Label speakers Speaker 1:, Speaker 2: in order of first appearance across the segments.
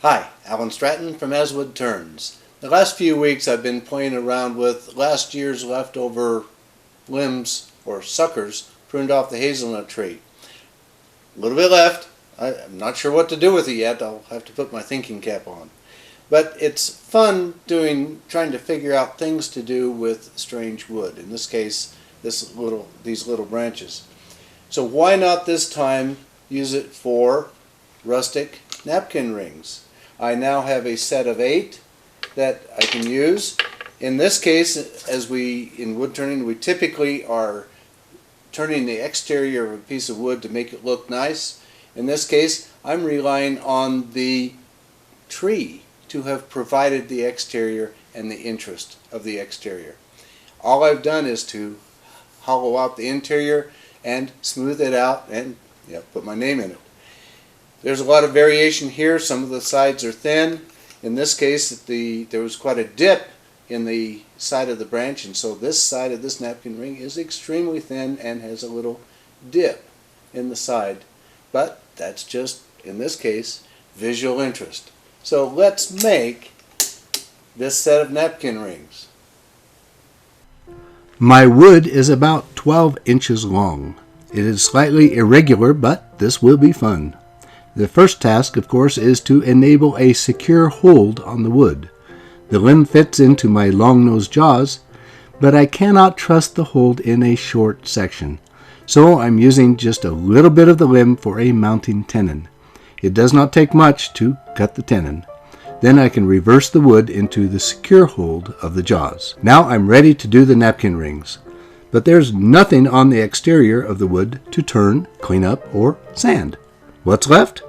Speaker 1: Hi, Alan Stratton from As Wood Turns. The last few weeks I've been playing around with last year's leftover limbs or suckers pruned off the hazelnut tree. A little bit left. I'm not sure what to do with it yet. I'll have to put my thinking cap on. But it's fun trying to figure out things to do with strange wood. In this case, these little branches. So why not this time use it for rustic napkin rings? I now have a set of 8 that I can use. In this case, in wood turning, we typically are turning the exterior of a piece of wood to make it look nice. In this case, I'm relying on the tree to have provided the exterior and the interest of the exterior. All I've done is to hollow out the interior and smooth it out and put my name in it. There's a lot of variation here. Some of the sides are thin. In this case, there was quite a dip in the side of the branch, and so this side of this napkin ring is extremely thin and has a little dip in the side. But that's just, in this case, visual interest. So let's make this set of napkin rings.
Speaker 2: My wood is about 12 inches long. It is slightly irregular, but this will be fun. The first task, of course, is to enable a secure hold on the wood. The limb fits into my long-nosed jaws, but I cannot trust the hold in a short section. So I'm using just a little bit of the limb for a mounting tenon. It does not take much to cut the tenon. Then I can reverse the wood into the secure hold of the jaws. Now I'm ready to do the napkin rings. But there's nothing on the exterior of the wood to turn, clean up, or sand. What's left?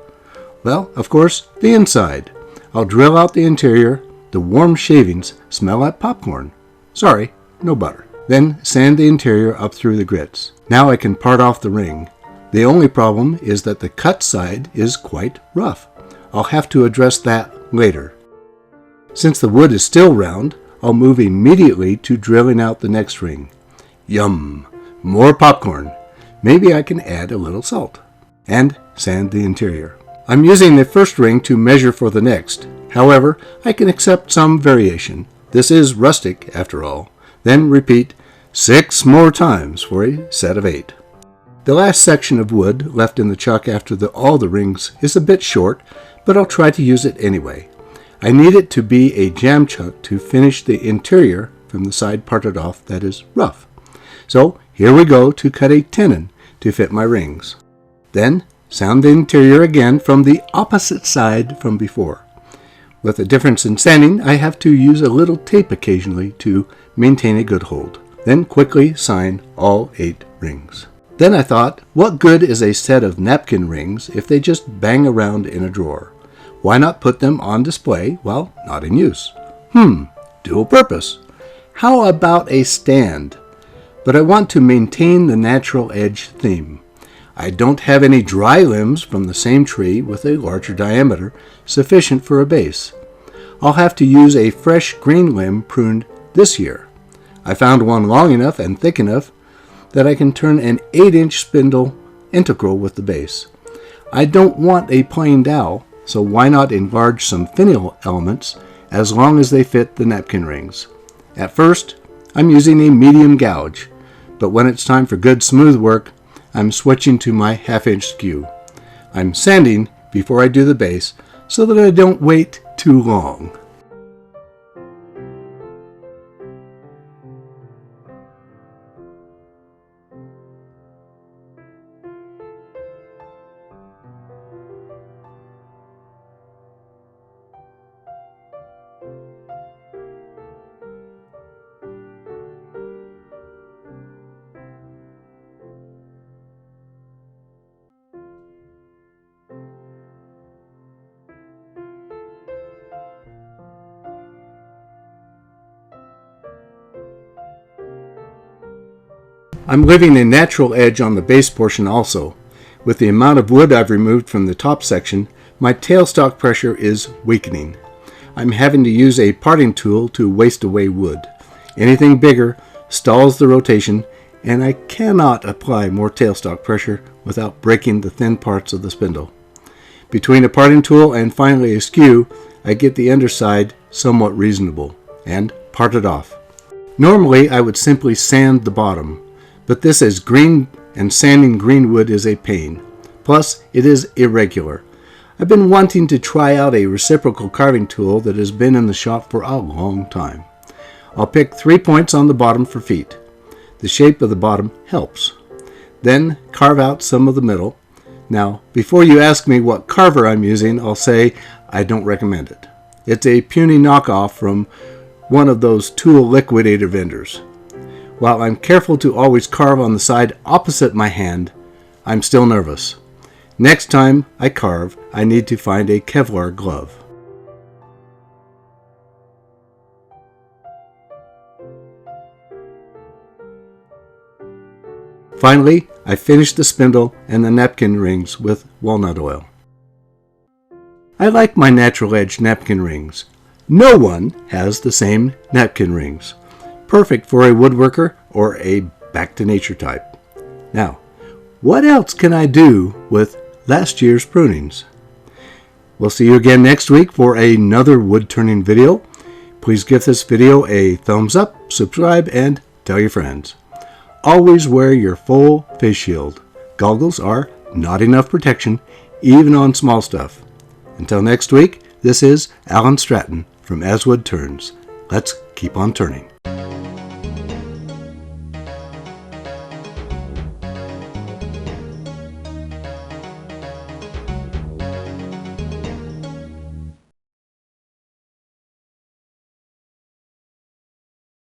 Speaker 2: Well, of course, the inside. I'll drill out the interior. The warm shavings smell like popcorn. Sorry, no butter. Then sand the interior up through the grits. Now I can part off the ring. The only problem is that the cut side is quite rough. I'll have to address that later. Since the wood is still round, I'll move immediately to drilling out the next ring. Yum! More popcorn. Maybe I can add a little salt. And sand the interior. I'm using the first ring to measure for the next. However, I can accept some variation. This is rustic, after all. Then repeat 6 more times for a set of 8. The last section of wood left in the chuck after all the rings is a bit short, but I'll try to use it anyway. I need it to be a jam chuck to finish the interior from the side parted off that is rough. So here we go to cut a tenon to fit my rings. Then sound the interior again from the opposite side from before. With a difference in sanding, I have to use a little tape occasionally to maintain a good hold. Then quickly sign all 8 rings. Then I thought, what good is a set of napkin rings if they just bang around in a drawer? Why not put them on display while not in use? Dual purpose. How about a stand? But I want to maintain the natural edge theme. I don't have any dry limbs from the same tree with a larger diameter sufficient for a base. I'll have to use a fresh green limb pruned this year. I found one long enough and thick enough that I can turn an 8-inch spindle integral with the base. I don't want a plain dowel, so why not enlarge some finial elements as long as they fit the napkin rings? At first, I'm using a medium gouge, but when it's time for good smooth work, I'm switching to my 1/2-inch skew. I'm sanding before I do the base so that I don't wait too long. I'm leaving a natural edge on the base portion also. With the amount of wood I've removed from the top section, my tailstock pressure is weakening. I'm having to use a parting tool to waste away wood. Anything bigger stalls the rotation, and I cannot apply more tailstock pressure without breaking the thin parts of the spindle. Between a parting tool and finally a skew, I get the underside somewhat reasonable and part it off. Normally I would simply sand the bottom, but this is green and sanding green wood is a pain. Plus, it is irregular. I've been wanting to try out a reciprocal carving tool that has been in the shop for a long time. I'll pick 3 points on the bottom for feet. The shape of the bottom helps. Then carve out some of the middle. Now, before you ask me what carver I'm using, I'll say I don't recommend it. It's a puny knockoff from one of those tool liquidator vendors. While I'm careful to always carve on the side opposite my hand, I'm still nervous. Next time I carve, I need to find a Kevlar glove. Finally, I finished the spindle and the napkin rings with walnut oil. I like my natural edge napkin rings. No one has the same napkin rings. Perfect for a woodworker or a back to nature type. Now, what else can I do with last year's prunings? We'll see you again next week for another wood turning video. Please give this video a thumbs up, subscribe, and tell your friends. Always wear your full face shield. Goggles are not enough protection, even on small stuff. Until next week, this is Alan Stratton from As Wood Turns. Let's keep on turning.